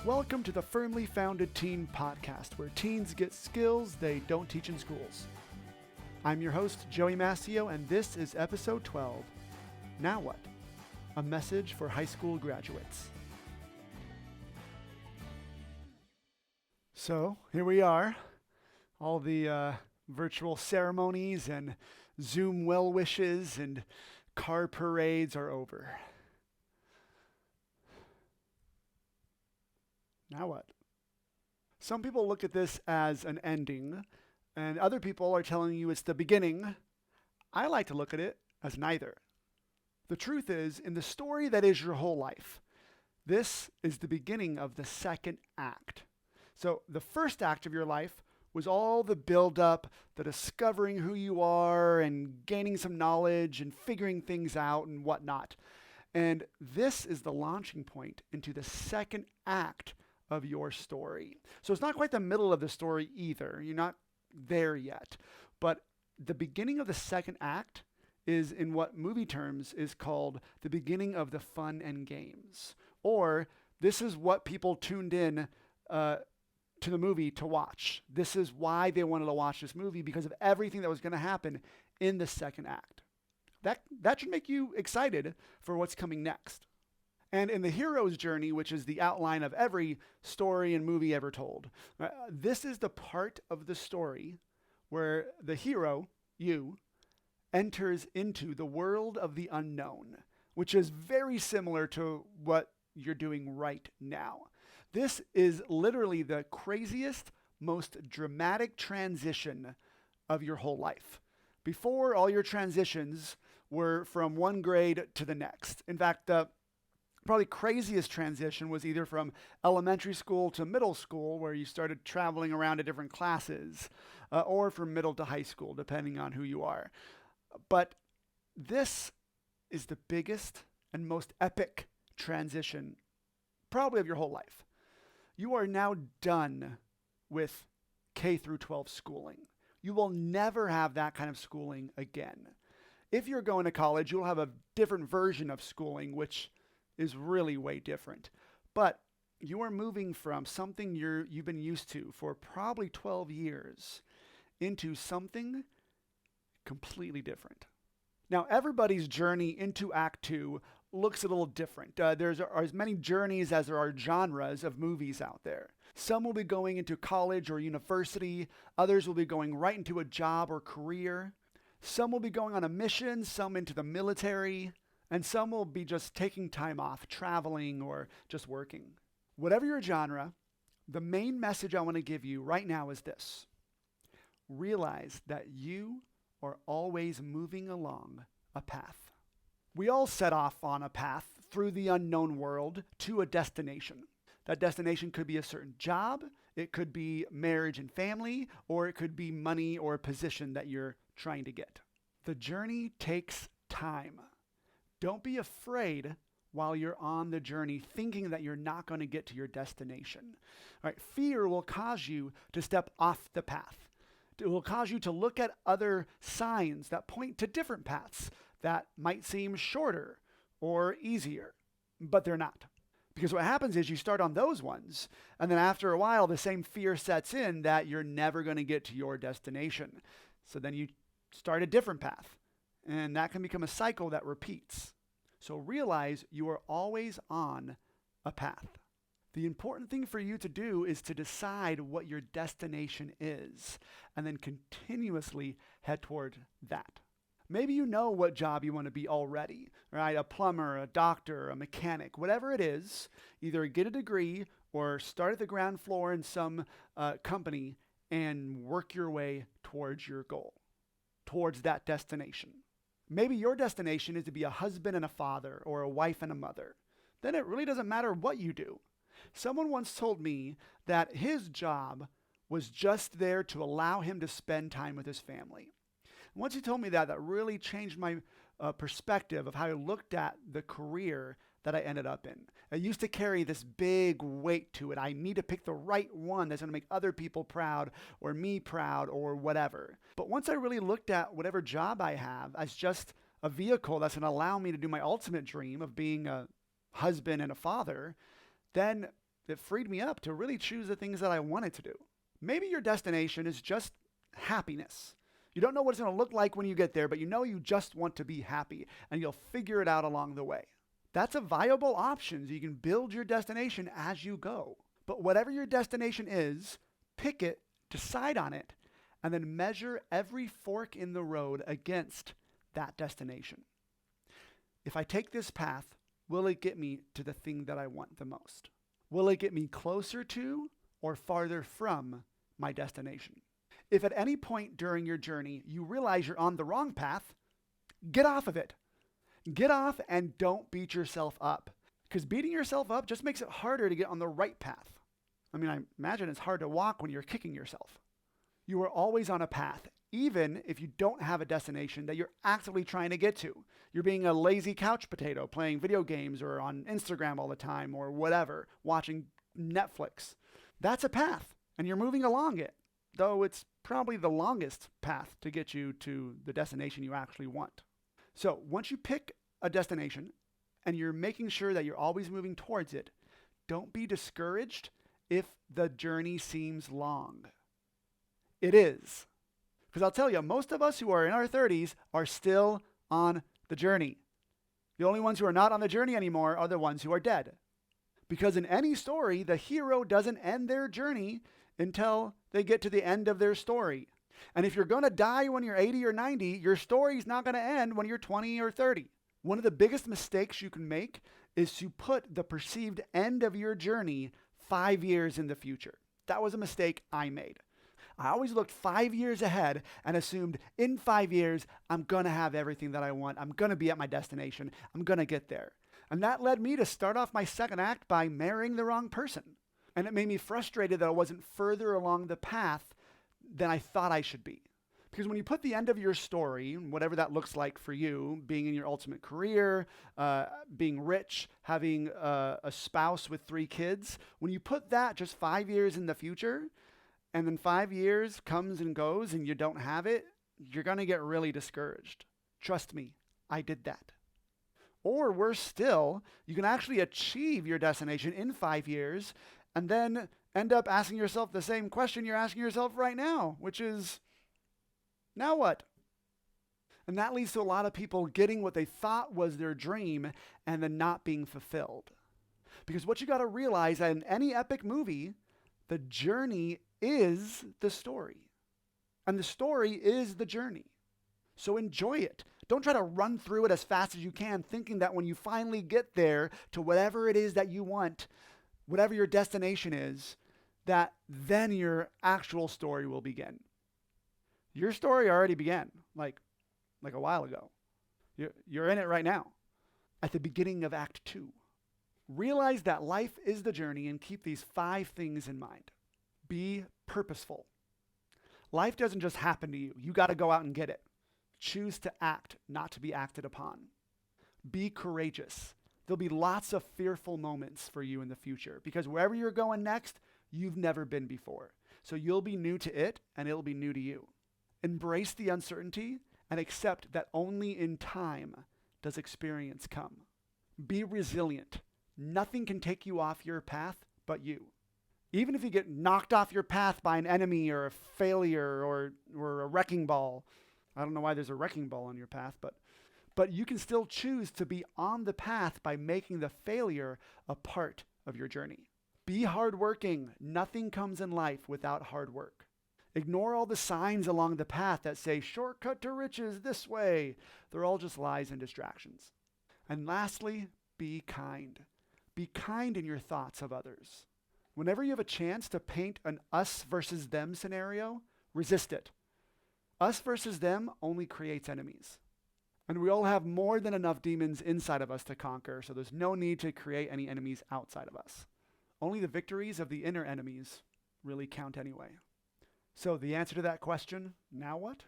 Welcome to the Firmly Founded Teen Podcast, where teens get skills they don't teach in schools. I'm your host, Joey Mascio, and this is episode 12, Now What? A message for high school graduates. So, here we are. All the virtual ceremonies and Zoom well wishes and car parades are over. Now what? Some people look at this as an ending, and other people are telling you it's the beginning. I like to look at it as neither. The truth is, in the story that is your whole life, this is the beginning of the second act. So the first act of your life was all the build-up, the discovering who you are and gaining some knowledge and figuring things out and whatnot. And this is the launching point into the second act of your story. So it's not quite the middle of the story either. You're not there yet. But the beginning of the second act is, in what movie terms is called the beginning of the fun and games. Or this is what people tuned in to the movie to watch. This is why they wanted to watch this movie, because of everything that was going to happen in the second act. That should make you excited for what's coming next. And in the hero's journey, which is the outline of every story and movie ever told, this is the part of the story where the hero, you, enters into the world of the unknown, which is very similar to what you're doing right now. This is literally the craziest, most dramatic transition of your whole life. Before, all your transitions were from one grade to the next. In fact, the probably craziest transition was either from elementary school to middle school, where you started traveling around to different classes, or from middle to high school, depending on who you are. But this is the biggest and most epic transition probably of your whole life. You are now done with K through 12 schooling. You will never have that kind of schooling again. If you're going to college, you'll have a different version of schooling, which is really way different. But you are moving from something you've been used to for probably 12 years into something completely different. Now, everybody's journey into Act 2 looks a little different. There's as many journeys as there are genres of movies out there. Some will be going into college or university. Others will be going right into a job or career. Some will be going on a mission, some into the military, and some will be just taking time off, traveling, or just working. Whatever your genre, the main message I want to give you right now is this. Realize that you are always moving along a path. We all set off on a path through the unknown world to a destination. That destination could be a certain job, it could be marriage and family, or it could be money or a position that you're trying to get. The journey takes time. Don't be afraid while you're on the journey thinking that you're not going to get to your destination. All right, fear will cause you to step off the path. It will cause you to look at other signs that point to different paths that might seem shorter or easier, but they're not. Because what happens is you start on those ones, and then after a while, the same fear sets in that you're never going to get to your destination. So then you start a different path. And that can become a cycle that repeats. So realize you are always on a path. The important thing for you to do is to decide what your destination is, and then continuously head toward that. Maybe you know what job you want to be already, right? A plumber, a doctor, a mechanic, whatever it is, either get a degree or start at the ground floor in some company and work your way towards your goal, towards that destination. Maybe your destination is to be a husband and a father or a wife and a mother. Then it really doesn't matter what you do. Someone once told me that his job was just there to allow him to spend time with his family. And once he told me that, that really changed my perspective of how I looked at the career that I ended up in. I used to carry this big weight to it. I need to pick the right one that's going to make other people proud or me proud or whatever. But once I really looked at whatever job I have as just a vehicle that's going to allow me to do my ultimate dream of being a husband and a father, then it freed me up to really choose the things that I wanted to do. Maybe your destination is just happiness. You don't know what it's going to look like when you get there, but you know you just want to be happy, and you'll figure it out along the way. That's a viable option. You can build your destination as you go. But whatever your destination is, pick it, decide on it, and then measure every fork in the road against that destination. If I take this path, will it get me to the thing that I want the most? Will it get me closer to or farther from my destination? If at any point during your journey you realize you're on the wrong path, get off of it. Get off and don't beat yourself up, because beating yourself up just makes it harder to get on the right path. I mean, I imagine it's hard to walk when you're kicking yourself. You are always on a path, even if you don't have a destination that you're actively trying to get to. You're being a lazy couch potato, playing video games or on Instagram all the time or whatever, watching Netflix. That's a path, and you're moving along it, though it's probably the longest path to get you to the destination you actually want. So once you pick a destination and you're making sure that you're always moving towards it, don't be discouraged if the journey seems long. It is. Because I'll tell you, most of us who are in our 30s are still on the journey. The only ones who are not on the journey anymore are the ones who are dead. Because in any story, the hero doesn't end their journey until they get to the end of their story. And if you're going to die when you're 80 or 90, your story's not going to end when you're 20 or 30. One of the biggest mistakes you can make is to put the perceived end of your journey 5 years in the future. That was a mistake I made. I always looked 5 years ahead and assumed in 5 years, I'm going to have everything that I want. I'm going to be at my destination. I'm going to get there. And that led me to start off my second act by marrying the wrong person. And it made me frustrated that I wasn't further along the path than I thought I should be. Because when you put the end of your story, whatever that looks like for you, being in your ultimate career, being rich, having a spouse with 3 kids, when you put that just 5 years in the future, and then 5 years comes and goes and you don't have it, you're going to get really discouraged. Trust me, I did that. Or worse still, you can actually achieve your destination in 5 years and then end up asking yourself the same question you're asking yourself right now, which is, now what? And that leads to a lot of people getting what they thought was their dream and then not being fulfilled. Because what you got to realize that in any epic movie, the journey is the story. And the story is the journey. So enjoy it. Don't try to run through it as fast as you can, thinking that when you finally get there to whatever it is that you want, whatever your destination is, that then your actual story will begin. Your story already began, like a while ago. You're in it right now, at the beginning of Act 2. Realize that life is the journey and keep these 5 things in mind. Be purposeful. Life doesn't just happen to you. You got to go out and get it. Choose to act, not to be acted upon. Be courageous. There'll be lots of fearful moments for you in the future because wherever you're going next, you've never been before. So you'll be new to it and it'll be new to you. Embrace the uncertainty and accept that only in time does experience come. Be resilient. Nothing can take you off your path but you. Even if you get knocked off your path by an enemy or a failure or a wrecking ball, I don't know why there's a wrecking ball on your path, but you can still choose to be on the path by making the failure a part of your journey. Be hardworking. Nothing comes in life without hard work. Ignore all the signs along the path that say, shortcut to riches this way. They're all just lies and distractions. And lastly, be kind. Be kind in your thoughts of others. Whenever you have a chance to paint an us versus them scenario, resist it. Us versus them only creates enemies. And we all have more than enough demons inside of us to conquer, so there's no need to create any enemies outside of us. Only the victories of the inner enemies really count anyway. So the answer to that question, now what?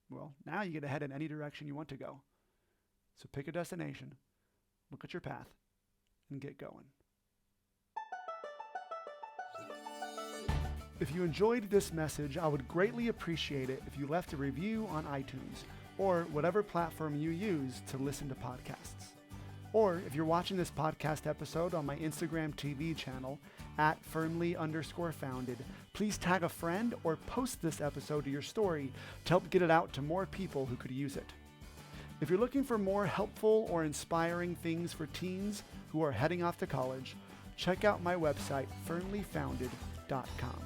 Well, now you get to head in any direction you want to go. So pick a destination, look at your path, and get going. If you enjoyed this message, I would greatly appreciate it if you left a review on iTunes or whatever platform you use to listen to podcasts. Or if you're watching this podcast episode on my Instagram TV channel, at firmly_founded, please tag a friend or post this episode to your story to help get it out to more people who could use it. If you're looking for more helpful or inspiring things for teens who are heading off to college, check out my website, firmlyfounded.com.